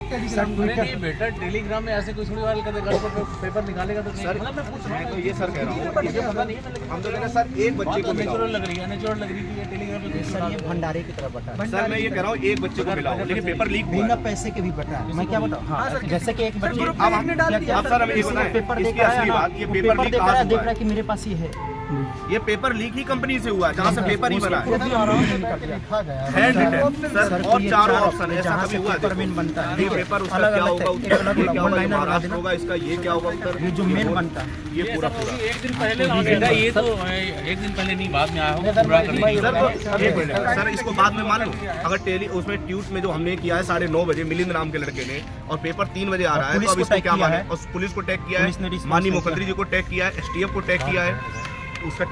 बेटा टेलीग्राम में ऐसे कोई थोड़ी वाल कर पेपर निकालेगा तो सर मतलब मैं पूछ रहा हूं तो ये सर कह रहा हूं मुझे पता नहीं है हम तो कह रहे सर एक बच्चे को नेचुरल लग रही है टेलीग्राम में सर ये भंडारे की तरफ बटा है। सर मैं ये कह रहा हूं एक बच्चे को मिला लेकिन पेपर लीक हुआ बिना पैसे के भी बटा है। मैं क्या बताऊं हां जैसे कि एक बच्चे अब सर हमें ये बताएं पेपर इसकी असली बात ये पेपर लीक कहां से देख रहा है कि मेरे पास ये है। ये पेपर लीक ही कंपनी से हुआ है जहाँ से पेपर ही बना है हैंड रिटन सर और चारों ऑप्शन है ऐसा कभी हुआ है बनता है ये पेपर उसका क्या होगा उत्तर ये क्या होगा महाराष्ट्र होगा इसका ये क्या होगा उत्तर ये जो मेन बनता है ये पूरा एक दिन पहले ये तो एक दिन पहले नहीं बाद में आया होगा पूरा करने सर इसको बाद में मान लो अगर टेली उसमें ट्यूट में जो हमने किया है 9:30 बजे मिलिंद नाम के लड़के ने और पेपर 3 बजे आ रहा है तो अब इसको क्या माने और पुलिस को टैग किया है माननीय मुख्यमंत्री जी को टैग किया है एसटीएफ को टैग किया है उसका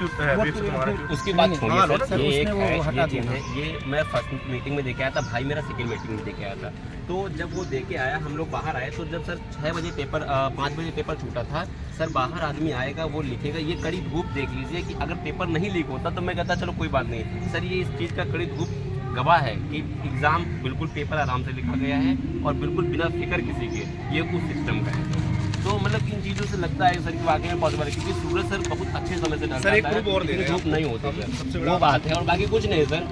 उसकी बात छोड़िए सर ये एक है ये चीज़ है ये मैं फर्स्ट मीटिंग में देखे आया था भाई मेरा सेकंड मीटिंग में देखे आया था तो जब वो देके आया हम लोग बाहर आए तो जब सर 6 बजे पेपर 5 बजे पेपर छूटा था सर बाहर आदमी आएगा वो लिखेगा ये कड़ी धूप देख लीजिए कि अगर पेपर नहीं लीक होता तो मैं कहता चलो कोई बात नहीं सर ये इस चीज़ का कड़ी धूप गवाह है कि एग्ज़ाम बिल्कुल पेपर आराम से लिखा गया है और बिल्कुल बिना फिक्र किसी के ये उस सिस्टम का है तो मतलब इन चीज़ों से लगता है सर कि वाकई में पॉसिबल है क्योंकि सूरज सर बहुत अच्छे समय से सर एक ग्रुप और दे रहे हैं धूप नहीं होती सर वो बात है और बाकी कुछ नहीं सर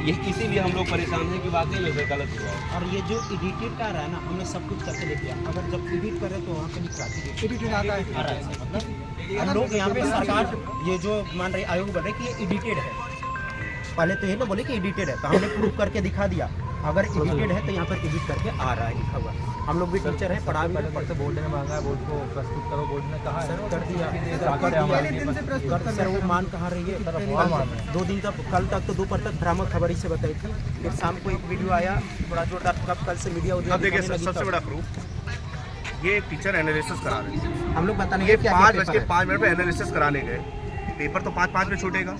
ये इसीलिए हम लोग परेशान हैं कि वाकई में सर गलत हुआ है और ये जो एडिटेड का रहा है ना हमने सब कुछ करके देख लिया अगर जब एडिट कर रहे तो वहाँ पे एडिटेड आता है मतलब हम लोग यहाँ पे सरकार ये जो मान रहे आयोग बोल रहे कि ये एडिटेड है पहले तो ये ना बोले कि एडिटेड है तो हमने प्रूफ करके दिखा दिया अगर एडिटेड है तो यहाँ पर एडिट करके आ रहा है लिखा हुआ हम लोग भी टीचर हैं पढ़ा भी पढ़ते बोर्ड ने मांगा है बोर्ड को प्रस्तुत करो बोर्ड ने कहा सर कर दिया सर वो मान कहाँ रही है 2 दिन तक कल तक तो दोपहर तक भ्रामक खबर ही से बताई थी फिर शाम को एक वीडियो आया बड़ा जोरदार कल से मीडिया देखिए सबसे बड़ा प्रूफ ये टीचर एनालिसिस करा रहे हैं हम लोग बताने ये 5:05 पे एनालिसिस कराने गए पेपर तो 5:05 पे छूटेगा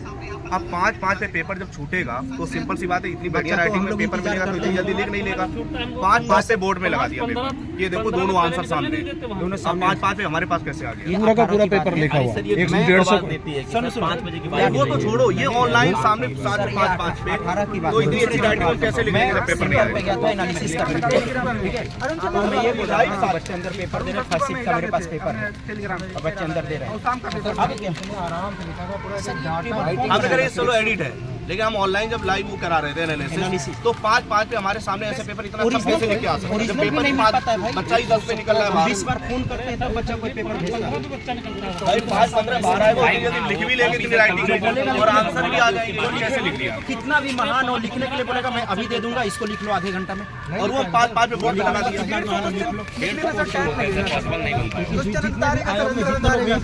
अब 5:05 पे पेपर जब छूटेगा तो सिंपल सी बात है इतनी बढ़िया राइटिंग में पेपर मिलेगा तो इतनी जल्दी लिख नहीं लेगा 5:05 पे बोर्ड में लगा दिया पेपर ये देखो दोनों आंसर सामने दोनों 5:05 पे हमारे पास कैसे आ गया पूरा का पूरा पेपर लिखा हुआ 150 देती है 5 बजे की बात वो तो छोड़ो ये ऑनलाइन सामने 5:05 पे तो इतनी अच्छी राइटिंग में कैसे लिखेंगे जब पेपर नहीं आएगा एनालिसिस करने ठीक है तो मैं ये बोला बच्चे अंदर पेपर दे रहे हैं फर्स्ट शिफ्ट का मेरे पास पेपर है बच्चे अंदर दे रहे हैं आगे क्या आराम से हम कह रहे हैं चलो एडिट है लेकिन हम ऑनलाइन जब लाइव वो करा रहे थे एनालिसिस तो 5:05 पे हमारे सामने ऐसे पेपर इतना सब कैसे लेके आ सकते हैं जब पेपर ही 5 बच्चा ही 10 पे निकल रहा है 20 बार फोन करते हैं तब बच्चा कोई पेपर भेजता है भाई 5:15 12 है वो यदि लिख भी लेंगे इतनी राइटिंग और आंसर भी आ जाएंगे तो कैसे लिख लिया कितना भी महान हो लिखने के लिए बोलेगा मैं अभी दे दूंगा इसको लिख लो आधे घंटा में और वो 5:05 पे बोर्ड में लगा दिया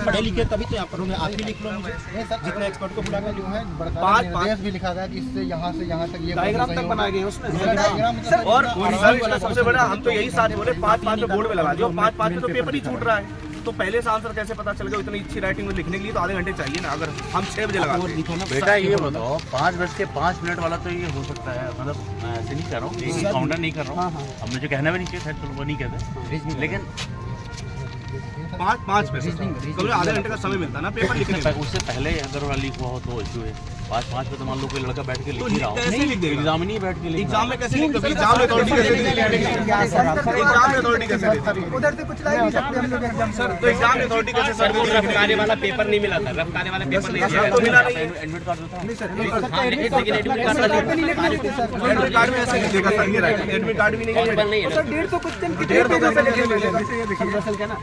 पढ़े लिखे तभी तो यहाँ पर आप ही लिख लो मुझे जितना एक्सपर्ट को बुला जो है 5:05 भी लिखा गया कि इससे यहाँ से यहाँ तक ये डायग्राम तक बनाए गए उसमें और सर सबसे बड़ा हम तो यही साथ बोले 5:05 पे बोर्ड में लगा दिया 5:05 पे तो पेपर ही छूट रहा है तो पहले से आंसर कैसे पता चल गया इतनी अच्छी राइटिंग में लिखने के लिए तो आधे घंटे चाहिए ना अगर हम 6 बजे लगा बेटा ये बताओ 5:05 वाला तो ये हो सकता है मतलब मैं ऐसे नहीं कर रहा हूँ काउंटर नहीं कर रहा हूँ अब मुझे कहना भी नहीं चाहिए चलो वो नहीं कहते लेकिन 5:05 पे कल आधे घंटे का समय मिलता है ना पेपर लिखने में उससे पहले अगर लीक हुआ हो तो इशू है 5:05 पे तो मान लो कोई लड़का बैठ के लिख ही रहा हो कैसे लिख देगा एग्जाम नहीं बैठ के लिख एग्जाम में कैसे लिख देगा एग्जाम में अथॉरिटी कैसे एग्जाम में अथॉरिटी कैसे उधर से कुछ लाइव नहीं सकते हम लोग एग्जाम सर तो एग्जाम में अथॉरिटी कैसे सर रफ्तारे वाला पेपर नहीं मिला था रफ्तारे वाला पेपर नहीं मिला तो मिला नहीं एडमिट कार्ड था एडमिट कार्ड में ऐसे लिखेगा सर ये राइटिंग एडमिट कार्ड भी नहीं है सर 150 क्वेश्चन की 150 कैसे लिखेगा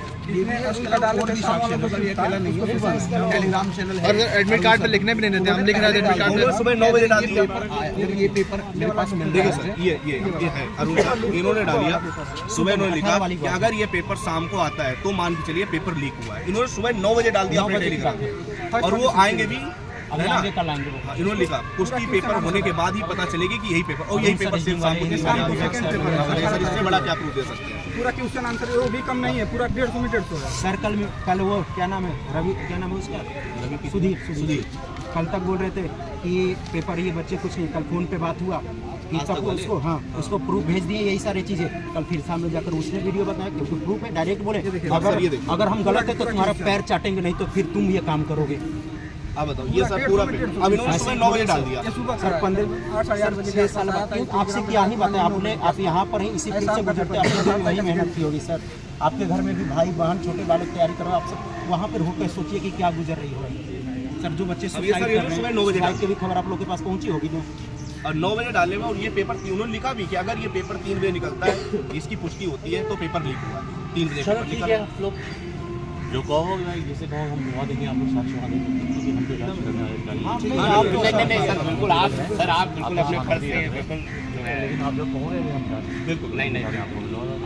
टेलीग्राम चैनल और एडमिट कार्ड पे लिखने भी नहीं देते हम लिख रहे थे एडमिट कार्ड पे सुबह 9 बजे डाल दिया ये पेपर मेरे पास देखिए सर ये है अरुण सर इन्होंने डालिया सुबह इन्होंने लिखा कि अगर ये पेपर शाम को आता है तो मान के चलिए पेपर लीक हुआ है इन्होंने सुबह 9 बजे डाल दिया अपने टेलीग्राम और वो आएंगे भी है ना इन्होंने लिखा पुष्टि पेपर होने के बाद ही पता चलेगी कि यही पेपर और यही पेपर सेम शाम को इससे बड़ा क्या प्रूफ दे सकते हैं पूरा क्वेश्चन आंसर वो भी कम नहीं है पूरा 150 मीटर होगा सर कल वो क्या नाम है रवि क्या नाम है उसका सुधीर कल तक बोल रहे थे कि पेपर ये बच्चे कुछ नहीं कल फोन पे बात हुआ कि सब उसको उसको प्रूफ भेज दिए यही सारी चीजें कल फिर सामने जाकर उसने वीडियो बताया क्योंकि प्रूफ है डायरेक्ट बोले अगर हम गलत है तो तुम्हारा पैर चाटेंगे नहीं तो फिर तुम ये काम करोगे अब बताओ ये सर पूरा अब इन्होंने सुबह 9 बजे डाल दिया। सर 6 साल बाद आपसे क्या ही बात है, आप यहाँ पर हैं, इसी फील्ड से गुजरते हैं, आपने भी वही मेहनत की होगी सर। आपके घर में भी भाई बहन छोटे बालक तैयारी करो, आप सब वहाँ पर होकर सोचिए कि क्या गुजर रही होगी सर। जो बच्चे अब ये सर इन्होंने सुबह 9 बजे डाल की भी खबर आप लोग के पास पहुँची होगी जो, और 9 बजे डालने में, और ये पेपर उन्होंने लिखा भी कि अगर ये पेपर 3 बजे निकलता है, इसकी पुष्टि होती है तो पेपर लीक हुआ। 3 बजे चलो पेपर ठीक निकला। है, आप लोग जो कहो जैसे कहो हम दुआ देंगे, आप लोग साक्ष्य वहाँ देंगे, क्योंकि हम तो जांच करने वाले नहीं सर बिल्कुल आप अपने फर्ज से बिल्कुल लेकिन आप जो कहोगे हम जांच बिल्कुल नहीं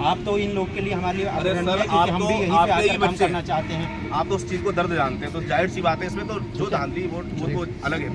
आप तो इन लोग के लिए हमारे लिए अरे अग्रणी सर, है, क्योंकि आप हम तो भी यहीं पे आपके ही आकर काम बच्चे करना चाहते हैं। आप तो उस चीज़ को दर्द जानते हैं, तो जाहिर सी बात है इसमें तो जो धांधली वो तो अलग है।